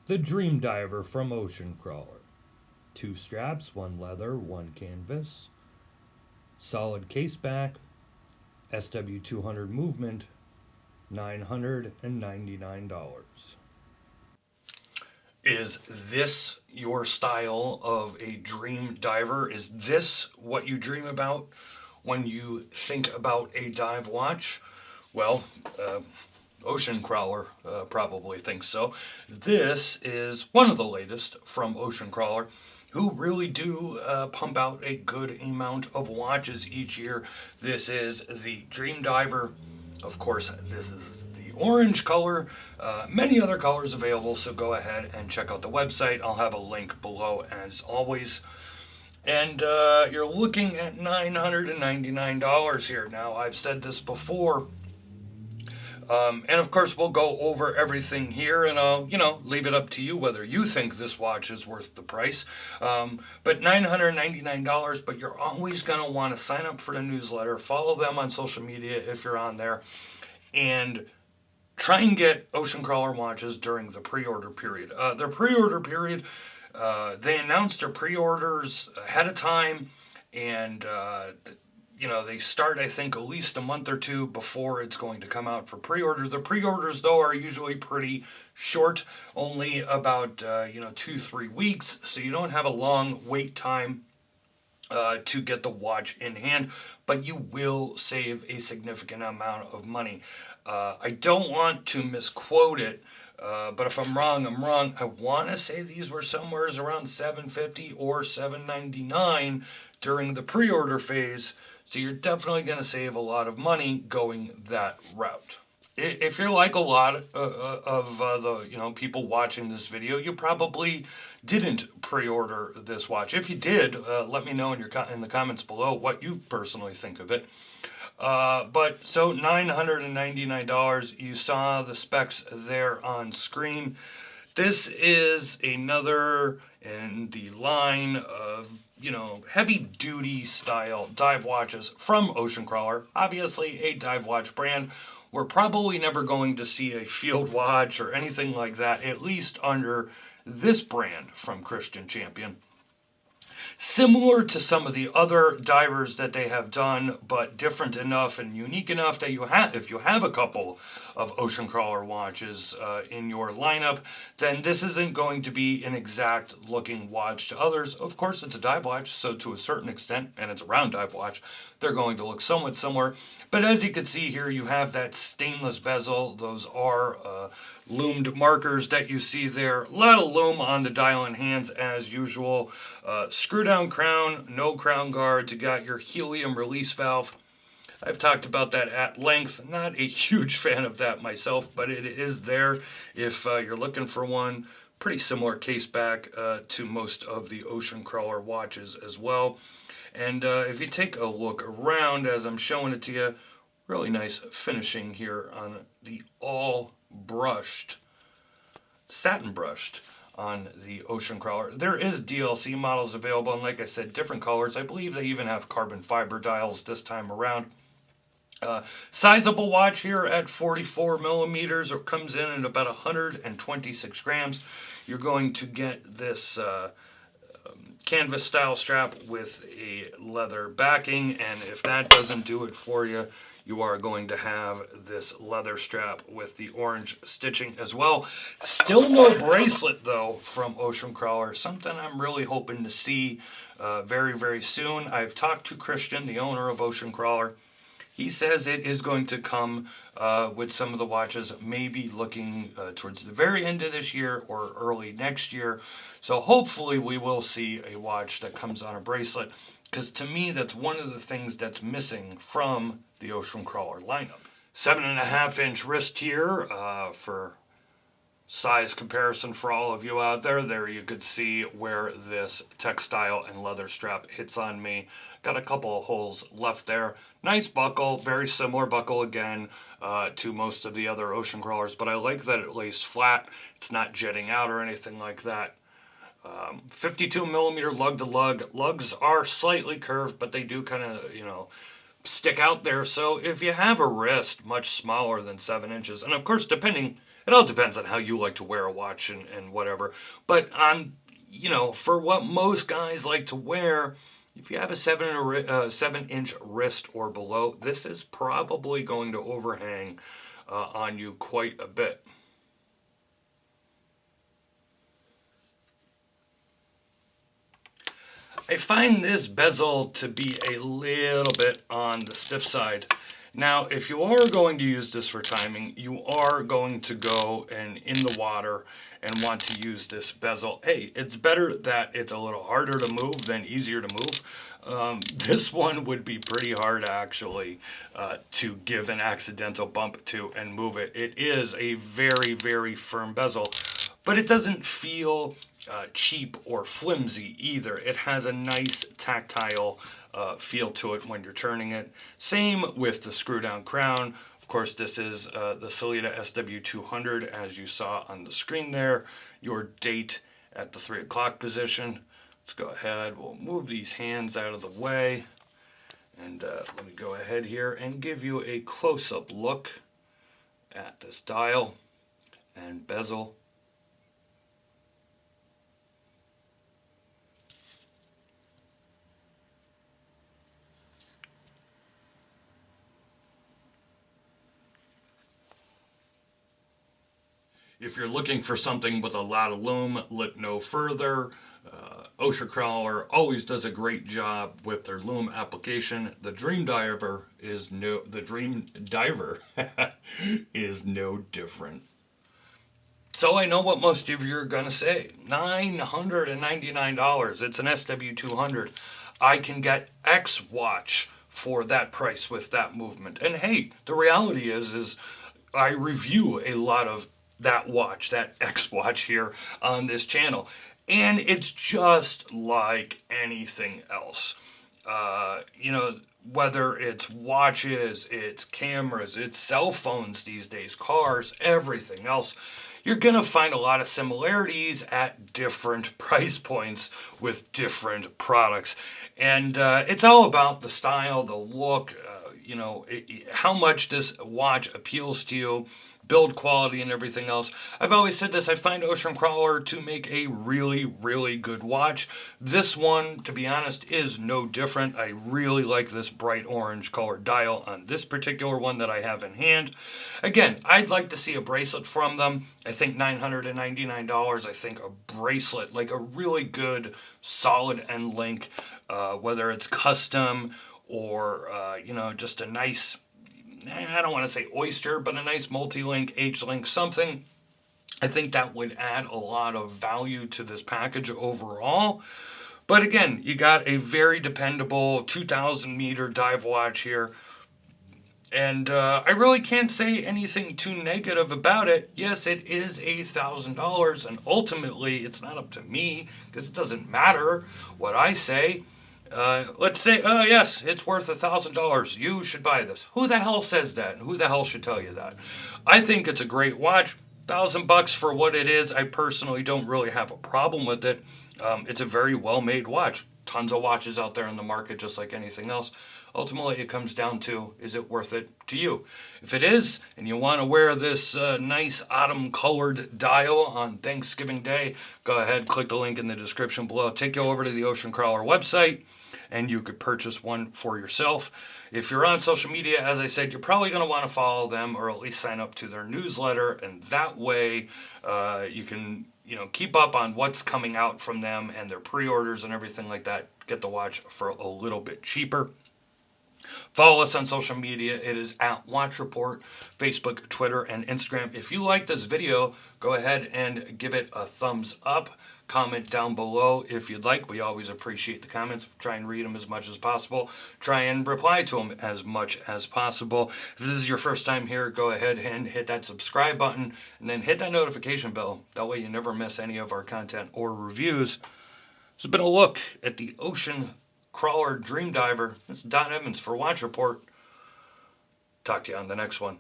The Dream Diver from Ocean Crawler. 2 straps, 1 leather, 1 canvas. Solid case back. SW200 movement. $999. Is this your style of a dream diver? Is this what you dream about when you think about a dive watch? Well, Ocean Crawler probably thinks so. This is one of the latest from Ocean Crawler, who really do pump out a good amount of watches each year. This is the Dream Diver. Of course, this is the orange color. Many other colors available, so go ahead and check out the website. I'll have a link below as always. And you're looking at $999 here. Now, I've said this before. And of course, we'll go over everything here, and I'll, leave it up to you whether you think this watch is worth the price. But $999, but you're always going to want to sign up for the newsletter, follow them on social media if you're on there, and try and get Ocean Crawler watches during the pre-order period. Their pre-order period, they announced their pre-orders ahead of time, and they start, I think, at least a month or two before it's going to come out for pre-order. The pre-orders, though, are usually pretty short, only about, 2-3 weeks, so you don't have a long wait time to get the watch in hand, but you will save a significant amount of money. I don't want to misquote it, but if I'm wrong, I'm wrong. I want to say these were somewhere around $750 or $799 during the pre-order phase. So you're definitely going to save a lot of money going that route. If you're like a lot of the people watching this video, you probably didn't pre-order this watch. If you did, let me know in the comments below what you personally think of it. But so $999. You saw the specs there on screen. This is another in the line of heavy duty style dive watches from Ocean Crawler. Obviously a dive watch brand. We're probably never going to see a field watch or anything like that, at least under this brand from Christian Champion. Similar to some of the other divers that they have done, but different enough and unique enough that if you have a couple of Ocean Crawler watches in your lineup, then this isn't going to be an exact looking watch to others. Of course, it's a dive watch, so to a certain extent, and it's a round dive watch, they're going to look somewhat similar. But as you can see here, you have that stainless bezel. Those are loomed markers that you see there. A lot of loom on the dial and hands as usual. Screw down crown, no crown guards. You got your helium release valve. I've talked about that at length. Not a huge fan of that myself, but it is there if you're looking for one. Pretty similar case back to most of the Ocean Crawler watches as well. And if you take a look around as I'm showing it to you, really nice finishing here on the all brushed, satin brushed on the Ocean Crawler. There is DLC models available, and like I said, different colors. I believe they even have carbon fiber dials this time around. Sizable watch here at 44 millimeters. It comes in at about 126 grams. You're going to get this canvas style strap with a leather backing, and if that doesn't do it for you, you are going to have this leather strap with the orange stitching as well. Still no bracelet though from Ocean Crawler, something I'm really hoping to see very, very soon. I've talked to Christian, the owner of Ocean Crawler. He says it is going to come with some of the watches, maybe looking towards the very end of this year or early next year. So hopefully we will see a watch that comes on a bracelet, because to me that's one of the things that's missing from the Ocean Crawler lineup. 7.5-inch wrist here for size comparison for all of you out there. There you could see where this textile and leather strap hits on me. Got a couple of holes left there. Nice buckle, very similar buckle again to most of the other Ocean Crawlers, but I like that it lays flat. It's not jetting out or anything like that. 52 millimeter lug to lug. Lugs are slightly curved, but they do kind of, stick out there. So if you have a wrist much smaller than 7 inches, and of course, depending It all depends on how you like to wear a watch and whatever. But on, for what most guys like to wear, if you have a 7-inch wrist or below, this is probably going to overhang on you quite a bit. I find this bezel to be a little bit on the stiff side. Now, if you are going to use this for timing, you are going to go and in the water and want to use this bezel. Hey, it's better that it's a little harder to move than easier to move. This one would be pretty hard actually to give an accidental bump to and move it. It is a very, very firm bezel, but it doesn't feel cheap or flimsy either. It has a nice tactile feel to it when you're turning it. Same with the screw down crown. Of course, this is the Sellita SW200 as you saw on the screen there. Your date at the 3 o'clock position. Let's go ahead, we'll move these hands out of the way. And let me go ahead here and give you a close-up look at this dial and bezel. If you're looking for something with a lot of lume, look no further. Ocean Crawler always does a great job with their lume application. The Dream Diver is no different. So I know what most of you are gonna say. $999. It's an SW200. I can get X watch for that price with that movement. And hey, the reality is I review a lot of that watch, that X watch here on this channel. And it's just like anything else. Whether it's watches, it's cameras, it's cell phones these days, cars, everything else, you're going to find a lot of similarities at different price points with different products. And it's all about the style, the look, how much this watch appeals to you, build quality and everything else. I've always said this, I find Ocean Crawler to make a really, really good watch. This one, to be honest, is no different. I really like this bright orange color dial on this particular one that I have in hand. Again, I'd like to see a bracelet from them. I think $999, I think a bracelet, like a really good, solid end link, whether it's custom or, just a nice, I don't want to say oyster, but a nice multi-link, H-link, something. I think that would add a lot of value to this package overall. But again, you got a very dependable 2,000 meter dive watch here. And I really can't say anything too negative about it. Yes, it is $1,000, and ultimately it's not up to me, because it doesn't matter what I say. Let's say, oh yes, it's worth $1,000. You should buy this. Who the hell says that? And who the hell should tell you that? I think it's a great watch. $1,000 for what it is. I personally don't really have a problem with it. It's a very well-made watch. Tons of watches out there in the market, just like anything else. Ultimately, it comes down to, is it worth it to you? If it is, and you want to wear this nice autumn-colored dial on Thanksgiving Day, go ahead, click the link in the description below. Take you over to the Ocean Crawler website, and you could purchase one for yourself. If you're on social media, as I said, you're probably going to want to follow them or at least sign up to their newsletter, and that way you can keep up on what's coming out from them and their pre-orders and everything like that. Get the watch for a little bit cheaper. Follow us on social media. It is at Watchreport, Facebook, Twitter, and Instagram. If you like this video, go ahead and give it a thumbs up. Comment down below if you'd like. We always appreciate the comments. Try and read them as much as possible. Try and reply to them as much as possible. If this is your first time here, go ahead and hit that subscribe button and then hit that notification bell. That way you never miss any of our content or reviews. This has been a look at the Ocean Crawler Dream Diver. This is Don Evans for Watch Report. Talk to you on the next one.